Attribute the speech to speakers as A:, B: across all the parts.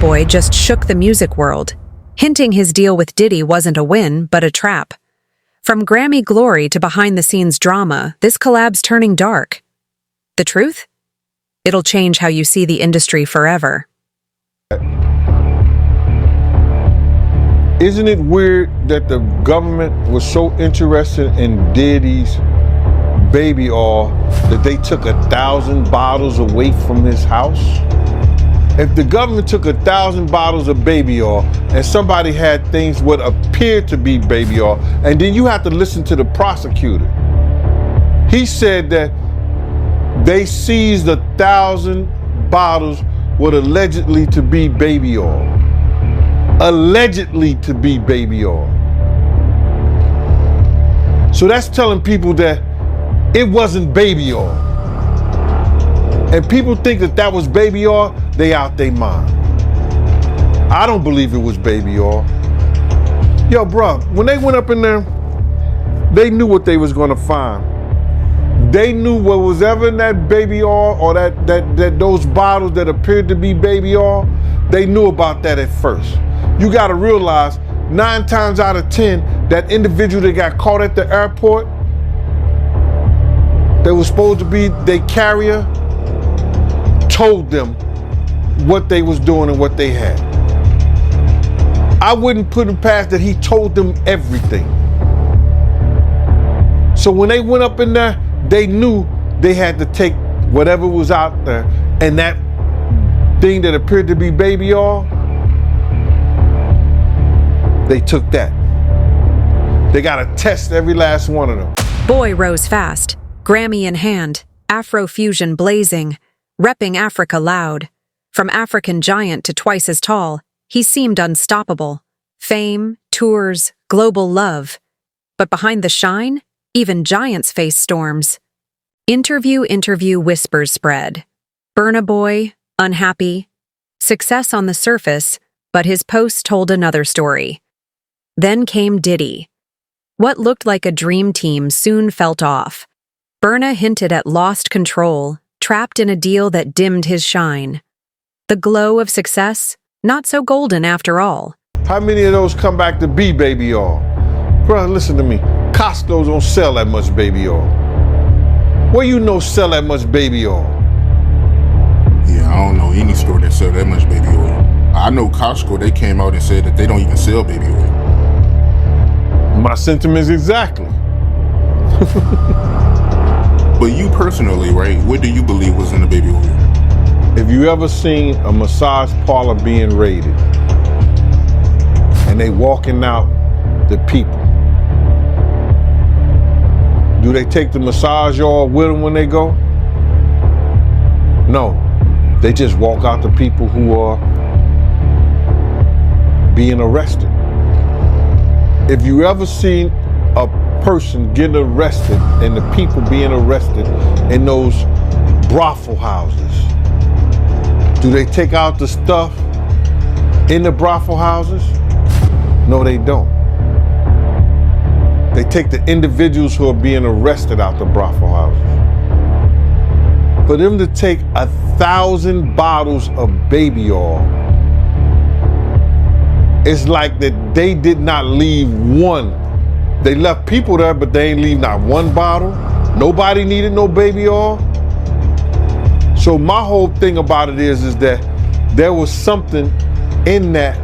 A: Boy just shook the music world, hinting his deal with Diddy wasn't a win, but a trap. From Grammy glory to behind-the-scenes drama, this collab's turning dark. The truth? It'll change how you see the industry forever.
B: Isn't it weird that the government was so interested in Diddy's baby oil that they took 1,000 bottles away from his house? If the government took 1,000 bottles of baby oil and somebody had things what appeared to be baby oil, and then you have to listen to the prosecutor. He said that they seized 1,000 bottles what allegedly to be baby oil. Allegedly to be baby oil. So that's telling people that it wasn't baby oil. And people think that that was baby oil, they out their mind. I don't believe it was baby oil. Yo, bro, when they went up in there, they knew what they was gonna find. They knew what was ever in that baby oil or that those bottles that appeared to be baby oil, they knew about that at first. You gotta realize 9 times out of 10, that individual that got caught at the airport, that was supposed to be their carrier, told them what they was doing and what they had. I wouldn't put it past that he told them everything. So when they went up in there, they knew they had to take whatever was out there, and that thing that appeared to be baby oil, they took that. They gotta test every last one of them.
A: Boy rose fast, Grammy in hand, Afro-fusion blazing, repping Africa loud. From African giant to twice as tall, he seemed unstoppable. Fame, tours, global love. But behind the shine, even giants face storms. Interview whispers spread. Burna Boy, unhappy. Success on the surface, but his post told another story. Then came Diddy. What looked like a dream team soon felt off. Burna hinted at lost control, trapped in a deal that dimmed his shine. The glow of success, not so golden after all.
B: How many of those come back to be baby oil? Bro, listen to me. Costco's don't sell that much baby oil. Where you know sell that much baby oil?
C: Yeah, I don't know any store that sell that much baby oil. I know Costco, they came out and said that they don't even sell baby oil.
B: My sentiments exactly.
C: But you personally, right, what do you believe was in the baby oil?
B: If you ever seen a massage parlor being raided and they walking out the people, do they take the massage oil with them when they go? No, they just walk out the people who are being arrested. If you ever seen a person getting arrested and the people being arrested in those brothel houses, do they take out the stuff in the brothel houses? No, they don't. They take the individuals who are being arrested out the brothel houses. For them to take 1,000 bottles of baby oil, it's like that they did not leave one. They left people there, but they ain't leave not one bottle. Nobody needed no baby oil. So my whole thing about it is that there was something in that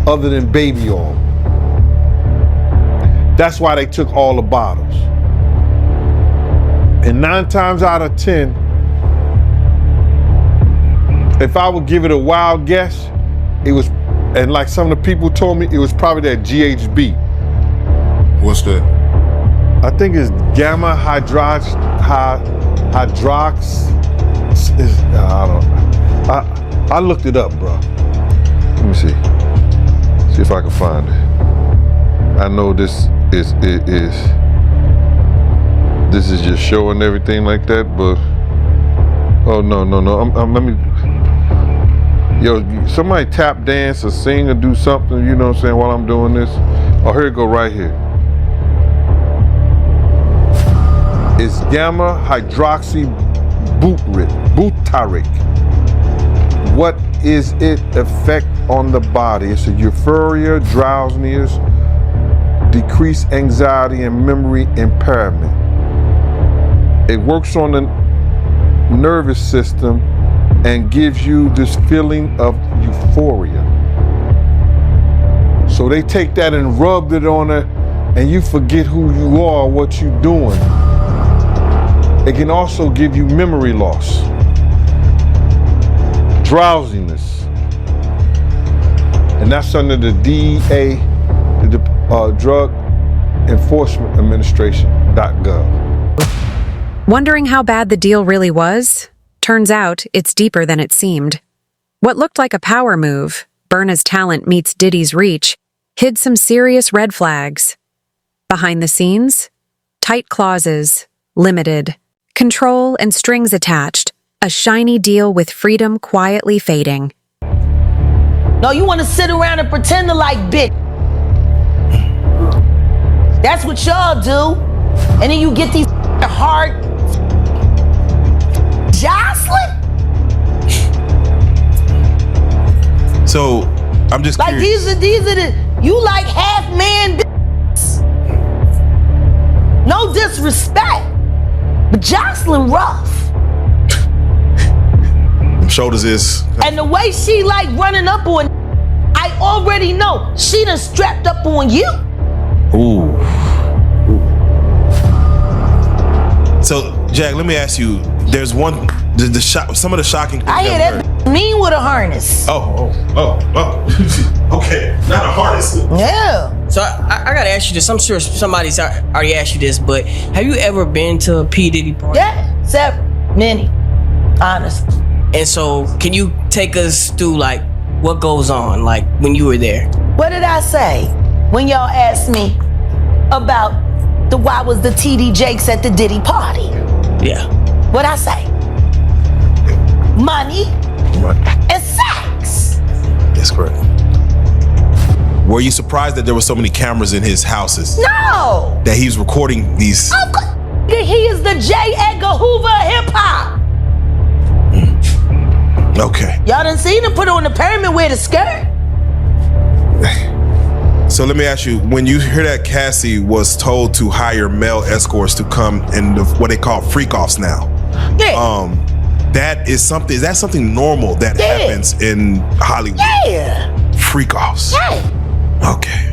B: other than baby oil. That's why they took all the bottles. And 9 times out of 10, if I would give it a wild guess, it was, and like some of the people told me, it was probably that GHB.
C: What's that?
B: I think it's gamma hydrox. I don't know. I looked it up, bro. Let me see. See if I can find it. I know this is just showing everything like that, but oh no. Let me. Yo, somebody tap dance or sing or do something, you know what I'm saying, while I'm doing this. Oh, here it go right here. It's gamma hydroxy butyric. what is its effect on the body? It's a euphoria, drowsiness, decreased anxiety, and memory impairment. It works on the nervous system and gives you this feeling of euphoria. So they take that and rubbed it on her, and you forget who you are, what you're doing. It can also give you memory loss, drowsiness, and that's under the DEA, the Drug Enforcement Administration.gov.
A: Wondering how bad the deal really was? Turns out it's deeper than it seemed. What looked like a power move, Burna's talent meets Diddy's reach, hid some serious red flags. Behind the scenes, tight clauses, limited, control and strings attached, a shiny deal with freedom quietly fading.
D: No, you want to sit around and pretend to like bitch. That's what y'all do. And then you get these hard jostling.
E: So, I'm just
D: like
E: curious.
D: these are the, you like half man bitches. No disrespect, but jostling rough.
E: Shoulders is.
D: And the way she like running up on, I already know she done strapped up on you.
E: Ooh. So, Jack, let me ask you. There's one, some of the shocking things.
D: I hear that mean with a harness.
E: Oh. Okay, not a harness.
D: Yeah.
F: So I gotta ask you this. I'm sure somebody's already asked you this, but have you ever been to a P. Diddy party?
D: Yeah, many, honestly.
F: And so, can you take us through like what goes on, like when you were there?
D: What did I say when y'all asked me about why was the TD Jakes at the Diddy party?
F: Yeah.
D: What'd I say? Money and sex.
E: That's correct. Were you surprised that there were so many cameras in his houses?
D: No.
E: That he was recording these?
D: Of course. He is the J. Edgar Hoover of hip hop.
E: Okay.
D: Y'all done seen him put on the pyramid with a skirt?
E: So let me ask you, when you hear that Cassie was told to hire male escorts to come in what they call freak-offs now.
D: Yeah.
E: Is that something normal that happens in Hollywood?
D: Yeah.
E: Freak-offs.
D: Yeah.
E: Okay.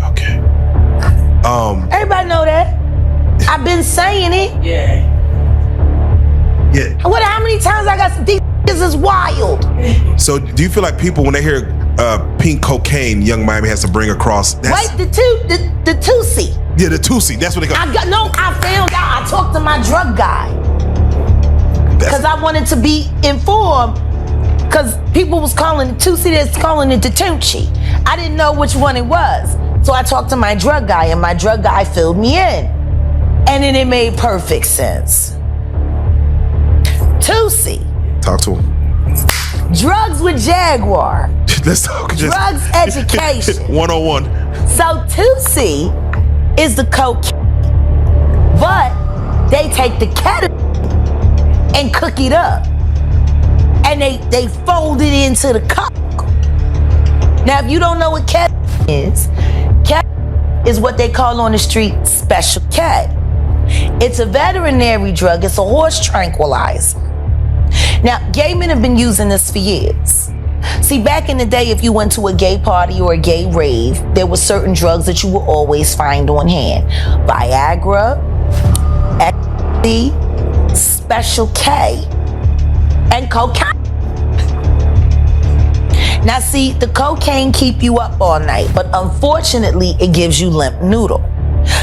D: Everybody know that. I've been saying it.
F: Yeah.
E: Yeah.
D: How many times I got these is wild.
E: So do you feel like people, when they hear pink cocaine, Young Miami has to bring across?
D: Wait, the Tusi.
E: Yeah, the Tusi. That's what they call.
D: I found out. I talked to my drug guy because I wanted to be informed. Because people was calling it Tusi, that's calling it the Tunchi. I didn't know which one it was, so I talked to my drug guy, and my drug guy filled me in, and then it made perfect sense. Tusi.
E: Talk to him.
D: Drugs with Jaguar.
E: Let's talk.
D: Drugs education.
E: 101.
D: So Tusi is the cocaine, but they take the ketamine and cook it up, and they fold it into the coke. Now, if you don't know what ketamine is what they call on the street Special K. It's a veterinary drug. It's a horse tranquilizer. Now, gay men have been using this for years. See, back in the day, if you went to a gay party or a gay rave, there were certain drugs that you would always find on hand. Viagra, ecstasy, Special K, and cocaine. Now, see, the cocaine keep you up all night, but unfortunately, it gives you limp noodle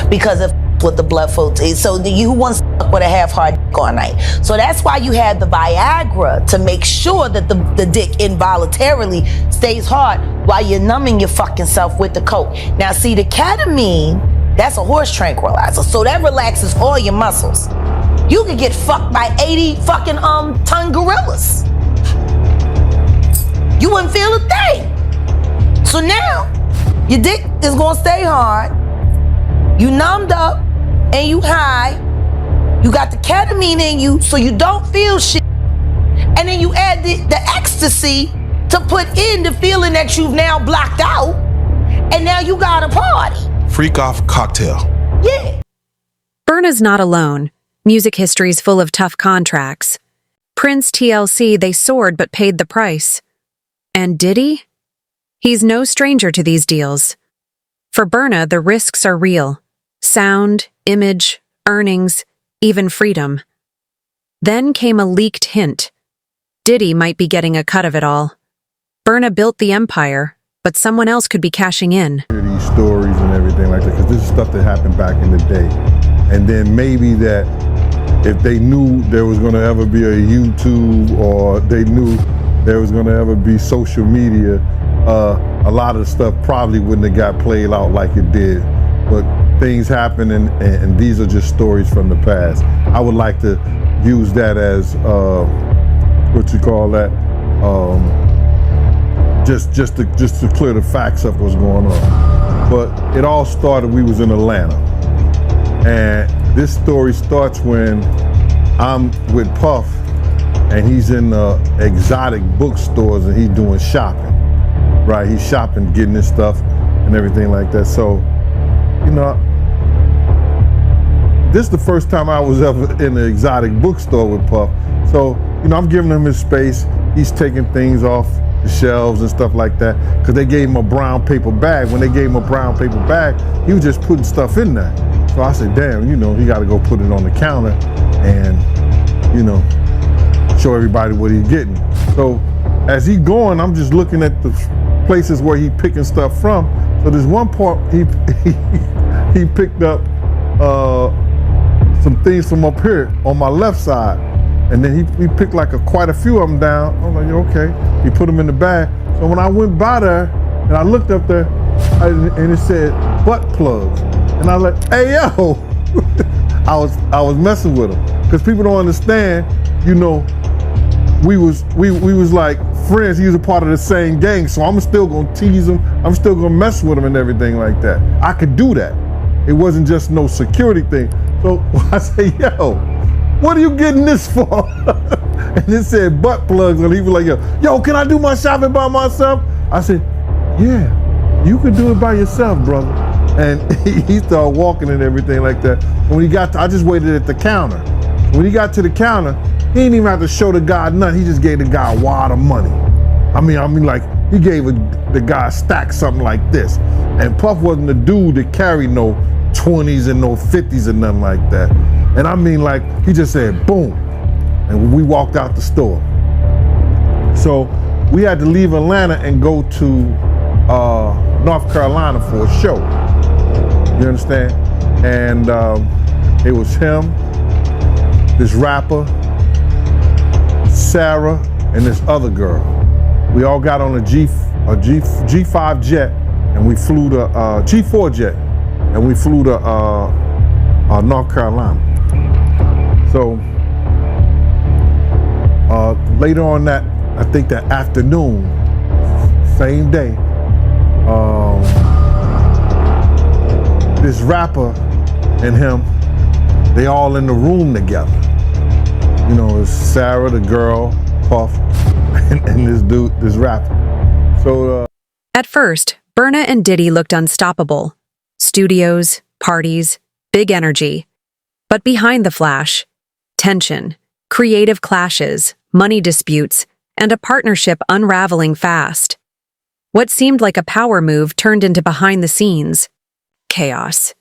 D: because of what the blood flow is. So you want to fuck with a half-hard dick all night. So that's why you have the Viagra, to make sure that the dick involuntarily stays hard while you're numbing your fucking self with the coke. Now see, the ketamine, that's a horse tranquilizer, so that relaxes all your muscles. You could get fucked by 80 fucking ton gorillas. You wouldn't feel a thing. So now your dick is gonna stay hard. You numbed up and you high. You got the ketamine in you, so you don't feel shit. And then you add the ecstasy to put in the feeling that you've now blocked out, and now you got a party.
E: Freak off cocktail.
D: Yeah.
A: Burna's not alone. Music history's full of tough contracts. Prince, TLC, they soared but paid the price. And Diddy? He's no stranger to these deals. For Burna, the risks are real. Sound, image, earnings, even freedom. Then came a leaked hint. Diddy might be getting a cut of it all. Burna built the empire, but someone else could be cashing in.
B: These stories and everything like that, because this is stuff that happened back in the day. And then maybe that if they knew there was going to ever be a YouTube, or they knew there was going to ever be social media, a lot of the stuff probably wouldn't have got played out like it did. But things happen, and these are just stories from the past. I would like to use that as, what you call that, just to clear the facts up what's going on. But it all started, we was in Atlanta. And this story starts when I'm with Puff, and he's in exotic bookstores, and he's doing shopping, right? He's shopping, getting his stuff and everything like that. So, you know, this is the first time I was ever in an exotic bookstore with Puff. So, you know, I'm giving him his space. He's taking things off the shelves and stuff like that, because they gave him a brown paper bag. When they gave him a brown paper bag, he was just putting stuff in there. So I said, damn, you know, he got to go put it on the counter and, you know, show everybody what he's getting. So as he going, I'm just looking at the places where he picking stuff from. So there's one part he picked up some things from up here on my left side. And then he picked like quite a few of them down. I'm like, okay. He put them in the bag. So when I went by there and I looked up there, and it said butt plugs. And I was like, hey yo, I was messing with him. Because people don't understand, you know, we was like friends. He was a part of the same gang. So I'm still gonna tease him. I'm still gonna mess with him and everything like that. I could do that. It wasn't just no security thing. So I say, yo, what are you getting this for? And it said butt plugs, and he was like, yo, can I do my shopping by myself? I said, yeah, you can do it by yourself, brother. And he started walking and everything like that. When he got I just waited at the counter. When he got to the counter, he didn't even have to show the guy nothing. He just gave the guy a wad of money. I mean, like, he gave the guy a stack, something like this. And Puff wasn't the dude that carried no 20s and no 50s and nothing like that. And I mean, like, he just said, boom. And we walked out the store. So we had to leave Atlanta and go to North Carolina for a show. You understand? And it was him, this rapper, Sarah, and this other girl. We all got on a G5 jet, and we flew to G4 jet, and we flew to North Carolina. So later on that, I think that afternoon, same day, this rapper and him, they all in the room together. You know, it's Sarah, the girl, Puff, and this dude, this rapper. So
A: At first, Burna and Diddy looked unstoppable. Studios, parties, big energy. But behind the flash, tension, creative clashes, money disputes, and a partnership unraveling fast. What seemed like a power move turned into behind the scenes chaos.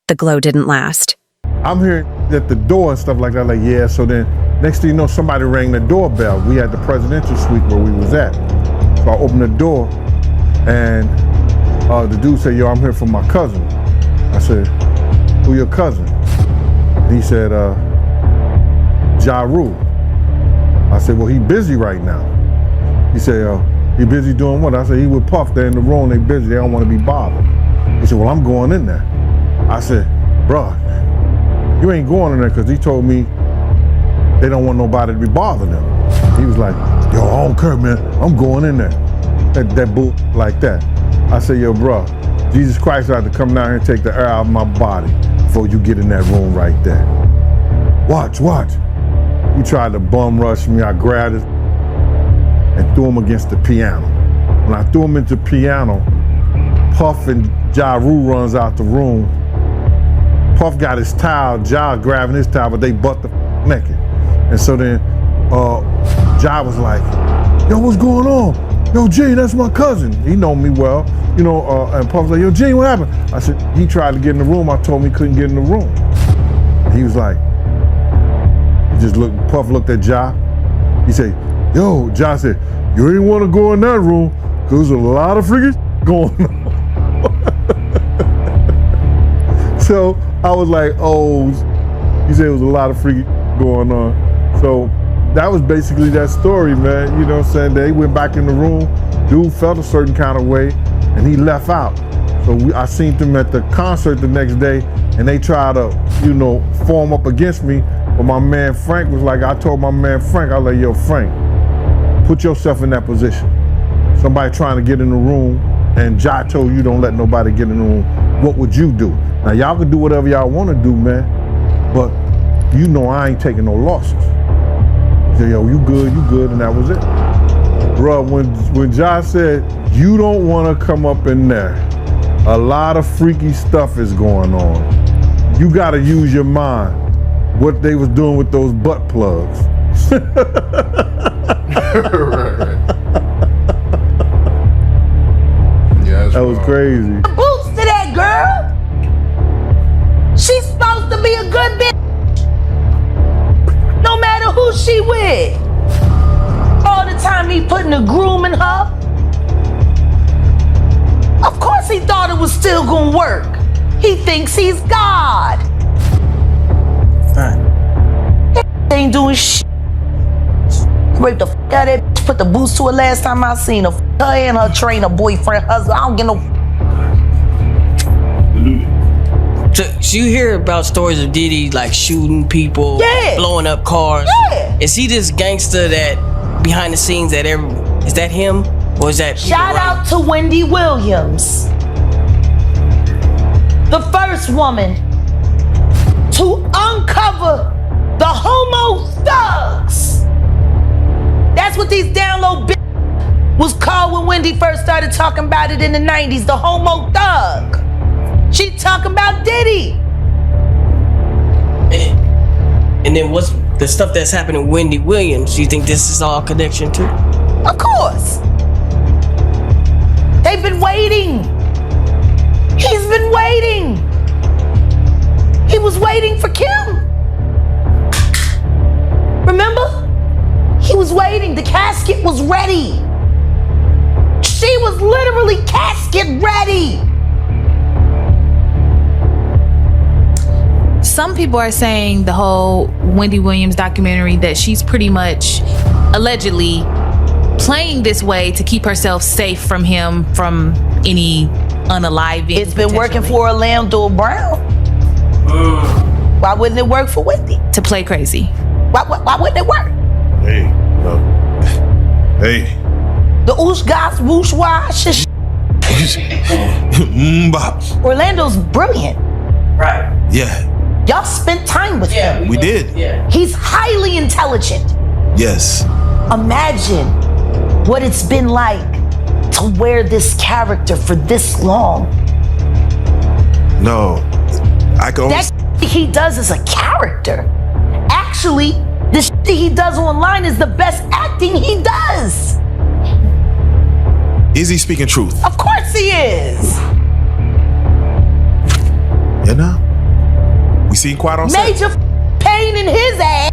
A: The glow didn't last.
B: I'm hearing at the door and stuff like that, like, yeah, so then next thing you know, somebody rang the doorbell. We had the presidential suite where we was at. So I opened the door, and the dude said, yo, I'm here for my cousin. I said, who your cousin? He said, Ja Rule. I said, well, he busy right now. He said, he busy doing what? I said, he with Puff, they're in the room, they busy, they don't want to be bothered. He said, well, I'm going in there. I said, bruh, you ain't going in there, because he told me they don't want nobody to be bothering them. He was like, yo, I don't care, man, I'm going in there. That bull like that. I said, yo, bruh, Jesus Christ had to come down here and take the air out of my body before you get in that room right there. Watch. He tried to bum rush me, I grabbed his and threw him against the piano. When I threw him into the piano, Puff and Ja Rule runs out the room. Puff got his towel, Ja grabbing his towel, but they butt the naked. And so then Ja was like, yo, what's going on? Yo, Gene, that's my cousin. He know me well, and Puff was like, yo, Gene, what happened? I said, he tried to get in the room. I told him he couldn't get in the room. He was like, Puff looked at Ja. He said, yo, Ja said, you ain't want to go in that room because there's a lot of freaking going on. So I was like, oh, he said it was a lot of freaking going on. So that was basically that story, man. You know what I'm saying? They went back in the room. Dude felt a certain kind of way, and he left out. So I seen them at the concert the next day, and they tried to, form up against me. But my man Frank was like, I told my man Frank, I was like, yo, Frank, put yourself in that position. Somebody trying to get in the room, and Ja told you don't let nobody get in the room. What would you do? Now, y'all can do whatever y'all want to do, man, but I ain't taking no losses. He said, yo, you good, and that was it. Bruh, when Ja said, you don't want to come up in there, a lot of freaky stuff is going on. You got to use your mind. What they was doing with those butt plugs.
C: Right. Yeah,
B: that was crazy.
D: Boots to that girl. She's supposed to be a good bitch. No matter who she with. All the time he putting a groom in her. Of course he thought it was still gonna work. He thinks he's God. Ain't doing shit. Raped the f out of that bitch, put the boots to her last time I seen her. Her and her trainer, boyfriend, husband. I don't get no.
F: So you hear about stories of Diddy like shooting people, blowing up cars.
D: Yeah.
F: Is he this gangster that behind the scenes is that him? Or is that
D: Shout out to Wendy Williams, the first woman to uncover the homo thugs. That's what these download was called when Wendy first started talking about it in the 90s, the homo thug. She talking about Diddy.
F: And then what's the stuff that's happening with Wendy Williams? Do you think this is all connection too?
D: Of course. They've been waiting. He's been waiting. He was waiting for Kim. Remember? He was waiting. The casket was ready. She was literally casket ready.
G: Some people are saying the whole Wendy Williams documentary that she's pretty much allegedly playing this way to keep herself safe from him, from any unaliving.
D: It's been working for Orlando Brown. Why wouldn't it work for Wendy?
G: To play crazy.
D: Why wouldn't it work?
E: Hey.
D: The oosh gosh whoosh wash. Orlando's brilliant.
F: Right.
E: Yeah.
D: Y'all spent time with him.
E: We did.
F: Yeah.
D: He's highly intelligent.
E: Yes.
D: Imagine what it's been like to wear this character for this long.
E: No. I can only...
D: That he does is a character. Actually, the shit he does online is the best acting he does.
E: Is he speaking truth?
D: Of course he is.
E: We seen Quiet on set.
D: Major pain in his ass.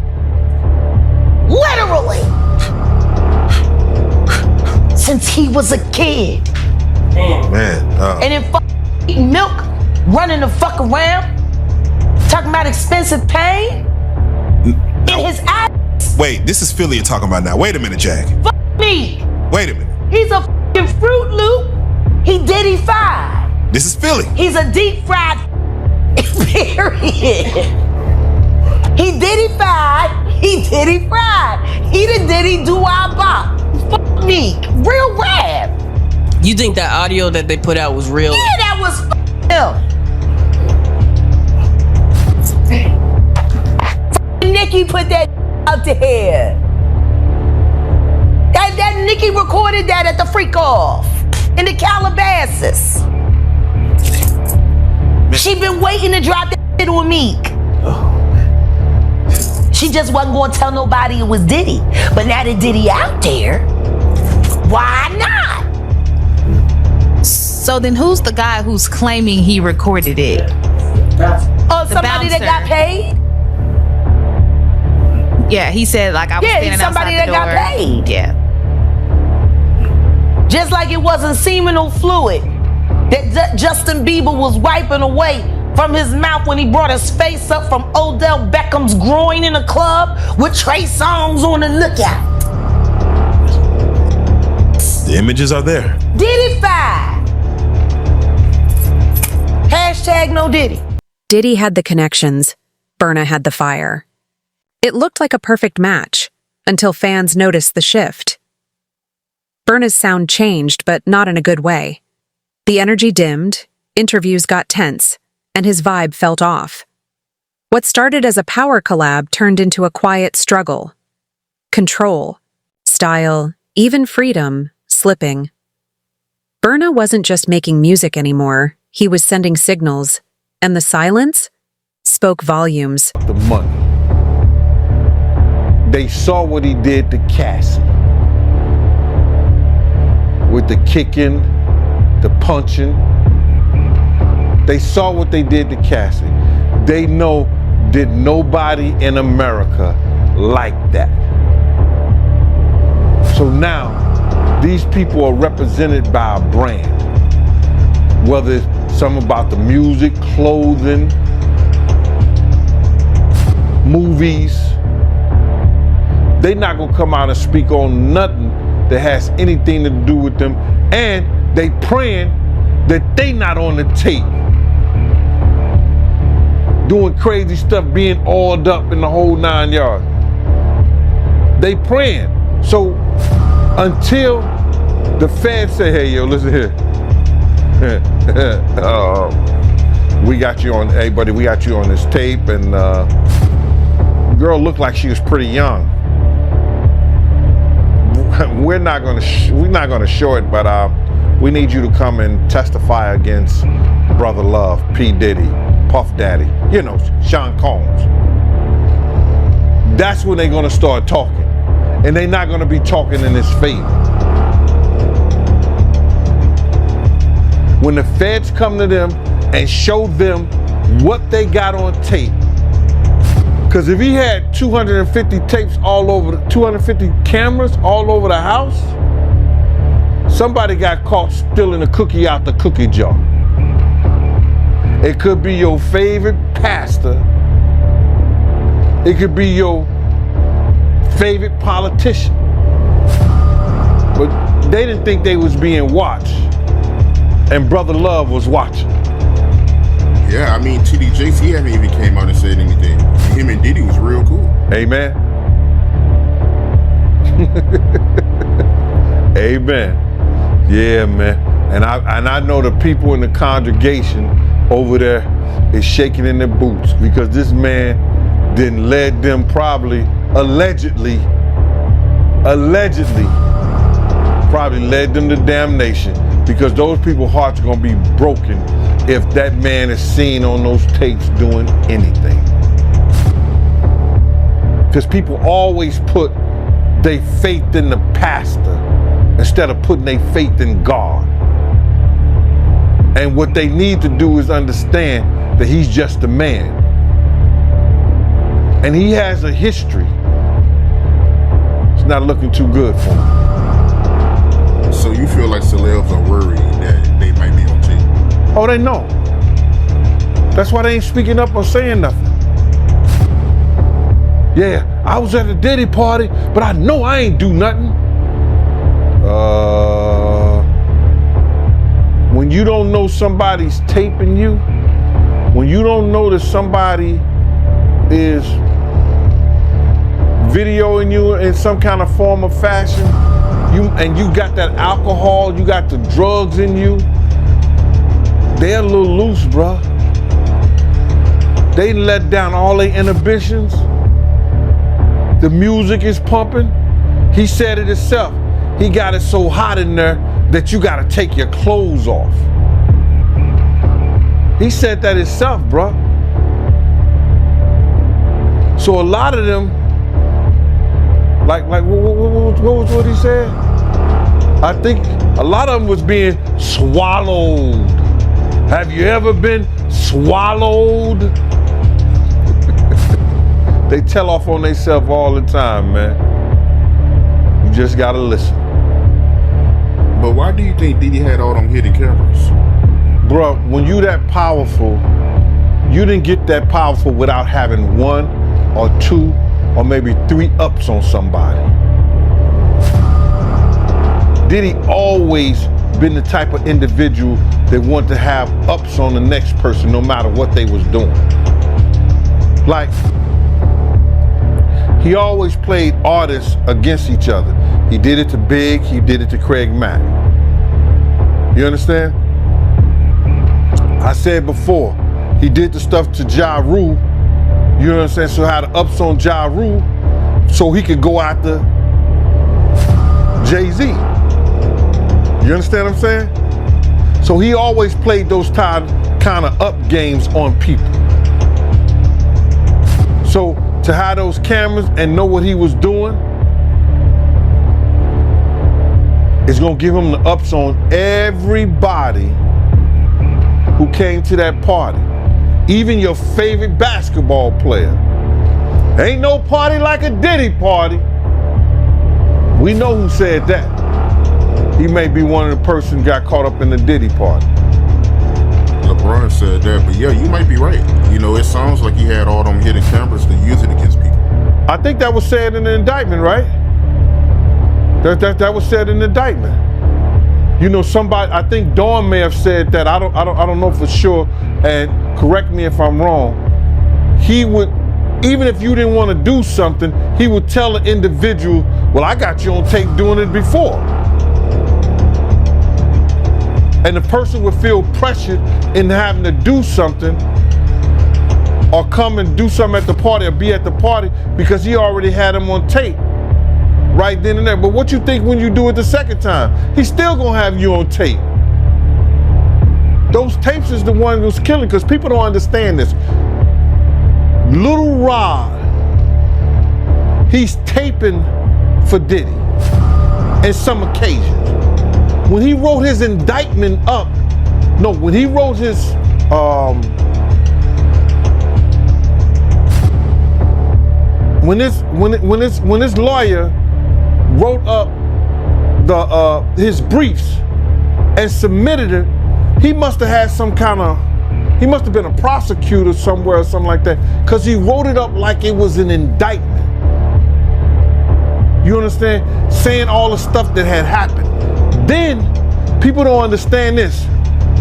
D: Literally. Since he was a kid.
E: Man.
D: And then eating milk, running the fuck around, talking about expensive pain in his ass.
E: Wait, this is Philly you're talking about now. Wait a minute, Jack.
D: Fuck me.
E: Wait a minute.
D: He's a fucking Fruit Loop. He Diddy fried.
E: This is Philly.
D: He's a deep fried. Period. He Diddy fried. He Diddy fried. He the Diddy do our bop. Fuck me. Real rap.
F: You think that audio that they put out was real?
D: Yeah, that was him. Nicki put that out there. That that Nicki recorded that at the freak off in the Calabasas. She been waiting to drop that shit with Meek. She just wasn't gonna tell nobody it was Diddy. But now that Diddy out there, why not?
G: So then who's the guy who's claiming he recorded it?
D: Oh, somebody that got paid?
G: Yeah, he said like I was standing
D: somebody
G: outside the
D: that
G: door.
D: got paid.
G: Yeah.
D: Just like it wasn't seminal fluid that Justin Bieber was wiping away from his mouth when he brought his face up from Odell Beckham's groin in a club with Trey Songz on the lookout.
E: The images are there.
D: Diddy-fied. Hashtag no Diddy.
A: Diddy had the connections, Burna had the fire. It looked like a perfect match, until fans noticed the shift. Burna's sound changed, but not in a good way. The energy dimmed, interviews got tense, and his vibe felt off. What started as a power collab turned into a quiet struggle. Control, style, even freedom, slipping. Burna wasn't just making music anymore, he was sending signals, and the silence spoke volumes.
B: The money. They saw what he did to Cassie. With the kicking, the punching. They saw what they did to Cassie. They know that nobody in America like that. So now, these people are represented by a brand. Whether it's something about the music, clothing, movies. They not gonna come out and speak on nothing that has anything to do with them, and they praying that they not on the tape doing crazy stuff, being oiled up in the whole 9 yards. They praying. So until the feds say, hey, yo, listen here. We got you on, hey buddy, we got you on this tape, and girl looked like she was pretty young. We're not gonna show it, but we need you to come and testify against Brother Love, P. Diddy, Puff Daddy, you know, Sean Combs. That's when they're gonna start talking, and they're not gonna be talking in his favor. When the feds come to them and show them what they got on tape, because if he had 250 tapes all over, 250 cameras all over the house, somebody got caught stealing a cookie out the cookie jar. It could be your favorite pastor. It could be your favorite politician. But they didn't think they was being watched. And Brother Love was watching.
C: Yeah, I mean, TD Jakes, he haven't even came out and said anything. Him and Diddy was real cool.
B: Amen. Amen. Yeah, man. And I know the people in the congregation over there is shaking in their boots because this man didn't led them allegedly led them to damnation, because those people's hearts are gonna be broken if that man is seen on those tapes doing anything. Because people always put their faith in the pastor instead of putting their faith in God. And what they need to do is understand that he's just a man. And he has a history. It's not looking too good for him.
C: So you feel like celebs are worried that they might be on tape?
B: Oh, they know. That's why they ain't speaking up or saying nothing. Yeah, I was at a Diddy party, but I know I ain't do nothing. When you don't know somebody's taping you, when you don't know that somebody is videoing you in some kind of form or fashion, you got that alcohol, you got the drugs in you, they're a little loose, bruh. They let down all their inhibitions. The music is pumping. He said it himself. he got it so hot in there that you gotta take your clothes off. He said that himself, bro. So a lot of them, like what he said? I think a lot of them was being swallowed. Have you ever been swallowed? They tell off on themselves all the time, man. You just gotta listen.
C: But why do you think Diddy had all them hidden cameras?
B: Bro, when you that powerful, you didn't get that powerful without having 1 or 2 or maybe 3 ups on somebody. Diddy always been the type of individual that wanted to have ups on the next person no matter what they was doing. Like, he always played artists against each other. He did it to Big, he did it to Craig Mack. You understand? I said before, he did the stuff to Ja Rule, you know what I'm saying? So had the ups on Ja Rule so he could go after Jay-Z. You understand what I'm saying? So he always played those kind of up games on people. So to have those cameras and know what he was doing, it's gonna give him the ups on everybody who came to that party. Even your favorite basketball player. Ain't no party like a Diddy party. We know who said that. He may be one of the person who got caught up in the Diddy party.
C: LeBron said that, but yeah, you might be right. You know, it sounds like he had all them hidden cameras to use it against people.
B: I think that was said in the indictment, right? That was said in the indictment. You know, somebody, I think Dawn may have said that. I don't know for sure, and correct me if I'm wrong. He would, even if you didn't want to do something, he would tell the individual, well, I got you on tape doing it before. And the person would feel pressured in having to do something or come and do something at the party or be at the party because he already had him on tape right then and there. But what you think when you do it the second time? He's still gonna have you on tape. Those tapes is the one who's killing, because people don't understand this. Little Rod, he's taping for Diddy in some occasions. When he wrote his indictment up, when he wrote his when this lawyer wrote up his briefs and submitted it, he must have had he must have been a prosecutor somewhere or something like that, because he wrote it up like it was an indictment. You understand? Saying all the stuff that had happened. Then people don't understand this.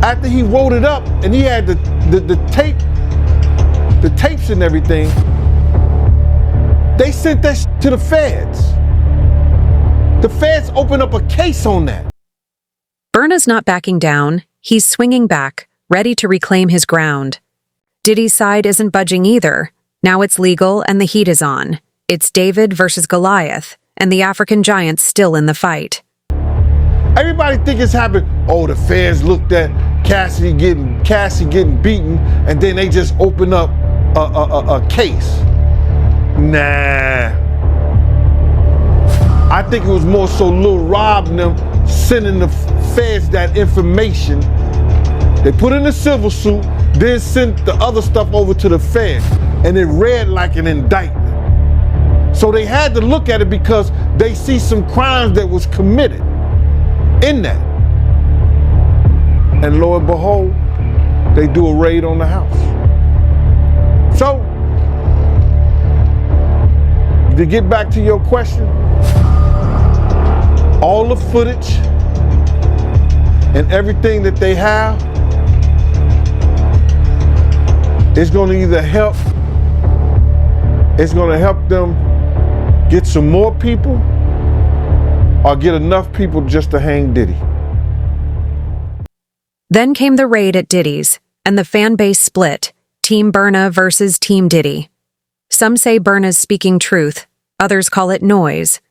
B: After he wrote it up and he had the tapes and everything, they sent that to the feds. The feds opened up a case on that.
A: Burna's not backing down. He's swinging back, ready to reclaim his ground. Diddy's side isn't budging either. Now it's legal and the heat is on. It's David versus Goliath, and the African giant's still in the fight.
B: Everybody think it's happened. Oh, the feds looked at Cassie getting beaten, and then they just opened up a case. Nah. I think it was more so Lil Rob and them sending the feds that information. They put in a civil suit, then sent the other stuff over to the feds, and it read like an indictment. So they had to look at it because they see some crimes that was committed in that. And lo and behold, they do a raid on the house. So, to get back to your question, all the footage and everything that they have is going to either help, it's going to help them get some more people or get enough people just to hang Diddy.
A: Then came the raid at Diddy's, and the fan base split, Team Burna versus Team Diddy. Some say Burna's speaking truth, others call it noise.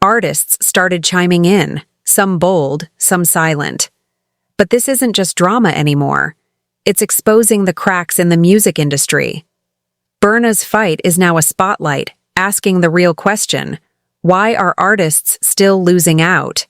A: Artists started chiming in, some bold, some silent. But this isn't just drama anymore. It's exposing the cracks in the music industry. Burna's fight is now a spotlight, asking the real question: why are artists still losing out?